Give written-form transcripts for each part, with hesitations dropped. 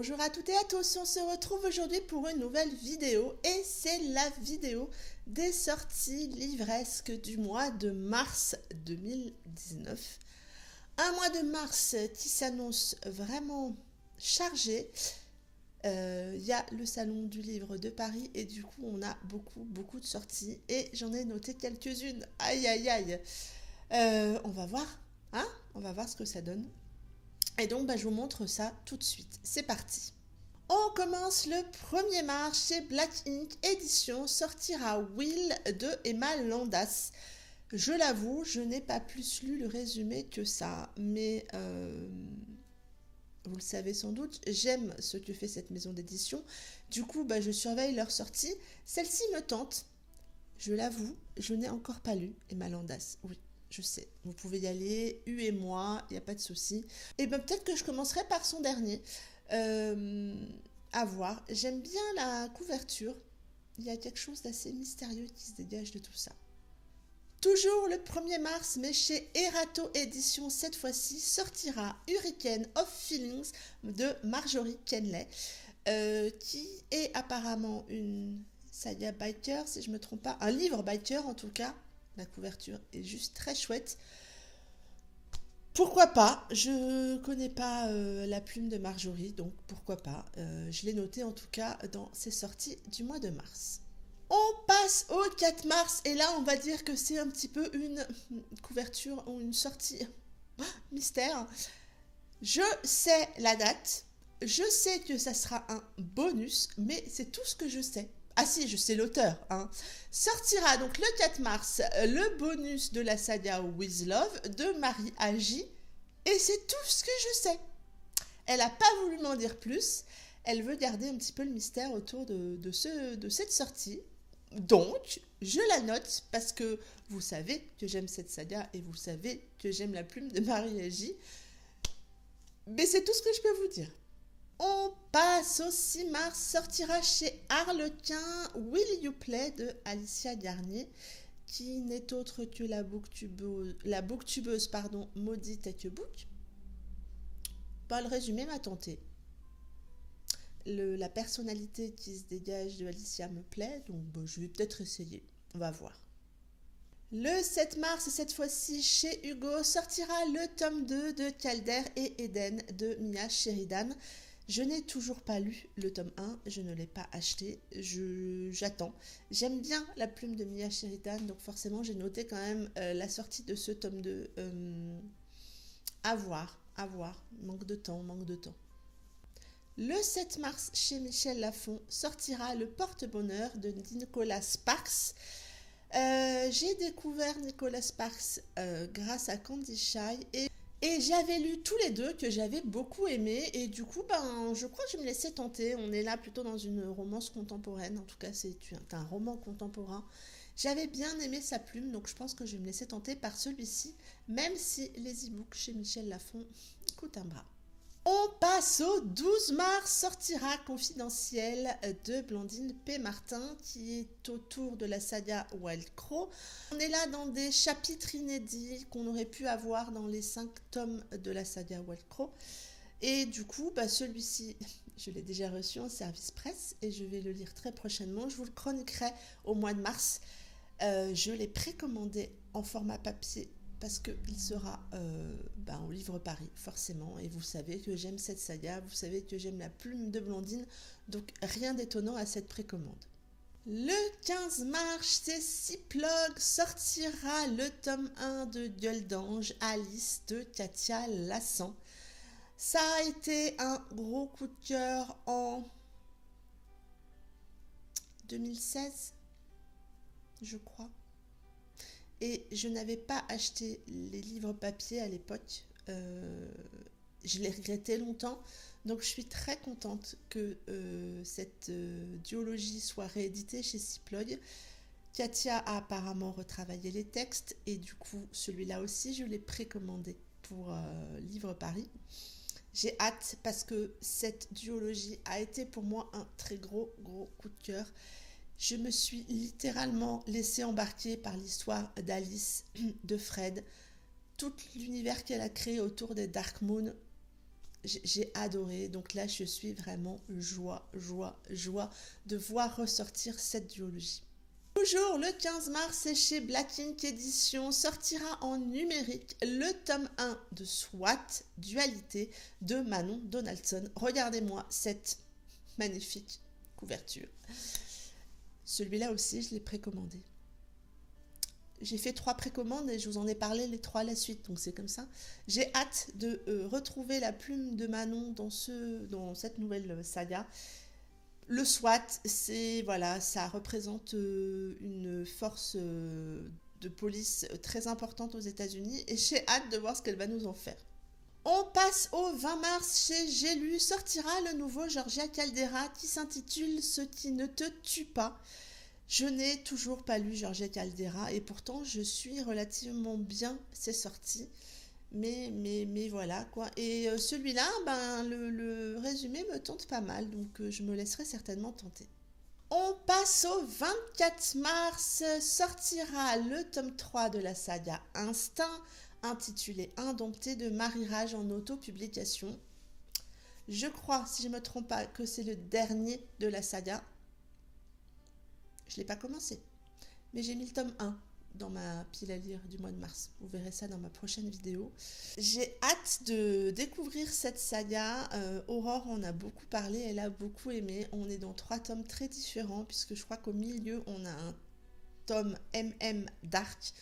Bonjour à toutes et à tous, on se retrouve aujourd'hui pour une nouvelle vidéo et c'est la vidéo des sorties livresques du mois de mars 2019. Un mois de mars qui s'annonce vraiment chargé. Y a le salon du livre de Paris et du coup on a beaucoup de sorties et j'en ai noté quelques-unes. Aïe aïe aïe. On va voir, hein? On va voir ce que ça donne. Et donc, je vous montre ça tout de suite. C'est parti. On commence le 1er mars chez Black Ink Édition. Sortira Will de Emma Landas. Je l'avoue, je n'ai pas plus lu le résumé que ça. Mais vous le savez sans doute, j'aime ce que fait cette maison d'édition. Du coup, je surveille leur sortie. Celle-ci me tente. Je l'avoue, je n'ai encore pas lu Emma Landas. Oui. Je sais, vous pouvez y aller, et moi, il n'y a pas de souci. Et peut-être que je commencerai par son dernier. À voir. J'aime bien la couverture. Il y a quelque chose d'assez mystérieux qui se dégage de tout ça. Toujours le 1er mars, mais chez Erato Édition, cette fois-ci, sortira Hurricane of Feelings de Marjorie Kenley, qui est apparemment une saga biker, si je ne me trompe pas, un livre biker en tout cas. La couverture est juste très chouette. Pourquoi pas? Je connais pas la plume de Marjorie, donc pourquoi pas? Je l'ai noté en tout cas dans ses sorties du mois de mars. On passe au 4 mars et là on va dire que c'est un petit peu une couverture ou une sortie mystère. Je sais la date, je sais que ça sera un bonus, mais c'est tout ce que je sais. Ah si, je sais l'auteur. Sortira donc le 4 mars le bonus de la saga With Love de Marie Agi. Et c'est tout ce que je sais. Elle n'a pas voulu m'en dire plus. Elle veut garder un petit peu le mystère autour de cette sortie. Donc, je la note parce que vous savez que j'aime cette saga et vous savez que j'aime la plume de Marie Agi. Mais c'est tout ce que je peux vous dire. On passe au 6 mars, sortira chez Harlequin Will You Play de Alicia Garnier, qui n'est autre que la booktubeuse Maudit Take a Book. Le résumé m'a tenté. La personnalité qui se dégage de Alicia me plaît, donc je vais peut-être essayer. On va voir. Le 7 mars, cette fois-ci, chez Hugo, sortira le tome 2 de Calder et Eden de Mia Sheridan. Je n'ai toujours pas lu le tome 1, je ne l'ai pas acheté, j'attends. J'aime bien la plume de Mia Sheridan, donc forcément j'ai noté quand même la sortie de ce tome 2. À voir, manque de temps. Le 7 mars, chez Michel Lafon, sortira Le Porte-Bonheur de Nicolas Sparks. J'ai découvert Nicolas Sparks grâce à Candy Shy et j'avais lu tous les deux que j'avais beaucoup aimé et du coup je crois que je me laissais tenter. On est là plutôt dans une romance contemporaine, en tout cas c'est un roman contemporain. J'avais bien aimé sa plume, donc je pense que je vais me laisser tenter par celui-ci, même si les e-books chez Michel Lafon coûtent un bras. On passe au 12 mars, sortira Confidentiel de Blandine P. Martin, qui est autour de la saga Wild Crow. On est là dans des chapitres inédits qu'on aurait pu avoir dans les 5 tomes de la saga Wild Crow. Et du coup, celui-ci, je l'ai déjà reçu en service presse et je vais le lire très prochainement. Je vous le chroniquerai au mois de mars. Je l'ai précommandé en format papier parce qu'il sera au Livre Paris, forcément. Et vous savez que j'aime cette saga, vous savez que j'aime la plume de Blandine, donc rien d'étonnant à cette précommande. Le 15 mars, chez Cyplog, sortira le tome 1 de Gueule d'Ange, Alice de Katia Lassan. Ça a été un gros coup de cœur en 2016, je crois. Et je n'avais pas acheté les livres papier à l'époque. Je l'ai regretté longtemps. Donc je suis très contente que cette duologie soit rééditée chez Cyplog. Katia a apparemment retravaillé les textes. Et du coup, celui-là aussi, je l'ai précommandé pour Livre Paris. J'ai hâte parce que cette duologie a été pour moi un très gros coup de cœur. Je me suis littéralement laissée embarquer par l'histoire d'Alice, de Fred, tout l'univers qu'elle a créé autour des Dark Moon. J'ai adoré. Donc là, je suis vraiment joie de voir ressortir cette duologie. Toujours le 15 mars, chez Black Ink Edition, sortira en numérique le tome 1 de SWAT, Dualité, de Manon Donaldson. Regardez-moi cette magnifique couverture. Celui-là aussi, je l'ai précommandé. J'ai fait 3 précommandes et je vous en ai parlé les 3 à la suite, donc c'est comme ça. J'ai hâte de retrouver la plume de Manon dans cette nouvelle saga. Le SWAT, voilà, ça représente une force de police très importante aux États-Unis et j'ai hâte de voir ce qu'elle va nous en faire. On passe au 20 mars, chez J'ai lu sortira le nouveau Georgia Caldera qui s'intitule Ce qui ne te tue pas. Je n'ai toujours pas lu Georgia Caldera et pourtant je suis relativement bien ses sorties. Mais voilà quoi. Et celui-là, le résumé me tente pas mal, donc je me laisserai certainement tenter. On passe au 24 mars, sortira le tome 3 de la saga Instinct, intitulé Indompté, de Marie Rage en autopublication. Je crois, si je ne me trompe pas, que c'est le dernier de la saga. Je ne l'ai pas commencé, mais j'ai mis le tome 1 dans ma pile à lire du mois de mars. Vous verrez ça dans ma prochaine vidéo. J'ai hâte de découvrir cette saga. Aurore en a beaucoup parlé, elle a beaucoup aimé. On est dans 3 tomes très différents, puisque je crois qu'au milieu, on a un tome MM Dark.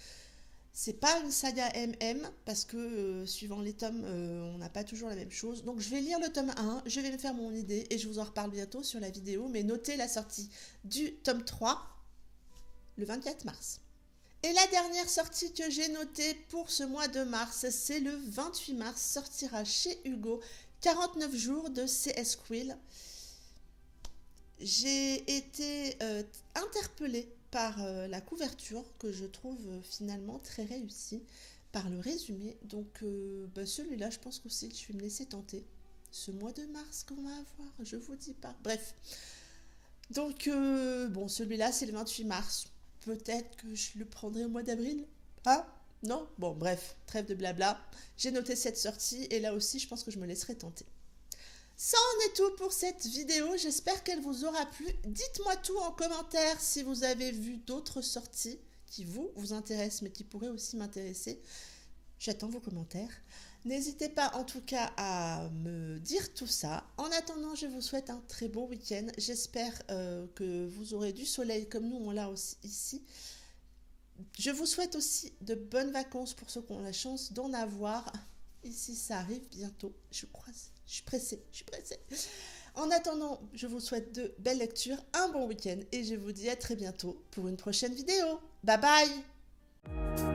C'est pas une saga MM, parce que suivant les tomes, on n'a pas toujours la même chose. Donc je vais lire le tome 1, je vais me faire mon idée, et je vous en reparle bientôt sur la vidéo. Mais notez la sortie du tome 3, le 24 mars. Et la dernière sortie que j'ai notée pour ce mois de mars, c'est le 28 mars, sortira chez Hugo 49 jours de C.S. Quill. J'ai été interpellée par la couverture que je trouve finalement très réussie, par le résumé. Donc celui-là, je pense qu'aussi je vais me laisser tenter. Ce mois de mars qu'on va avoir, je vous dis pas. Bref. Donc celui-là, c'est le 28 mars. Peut-être que je le prendrai au mois d'avril. Ah, non? Bon, bref, trêve de blabla. J'ai noté cette sortie et là aussi, je pense que je me laisserai tenter. Ça en est tout pour cette vidéo. J'espère qu'elle vous aura plu. Dites-moi tout en commentaire si vous avez vu d'autres sorties qui vous intéressent, mais qui pourraient aussi m'intéresser. J'attends vos commentaires. N'hésitez pas en tout cas à me dire tout ça. En attendant, je vous souhaite un très beau week-end. J'espère que vous aurez du soleil comme nous on l'a aussi ici. Je vous souhaite aussi de bonnes vacances pour ceux qui ont la chance d'en avoir. Ici, ça arrive bientôt. Je suis pressée. En attendant, je vous souhaite de belles lectures, un bon week-end et je vous dis à très bientôt pour une prochaine vidéo. Bye bye!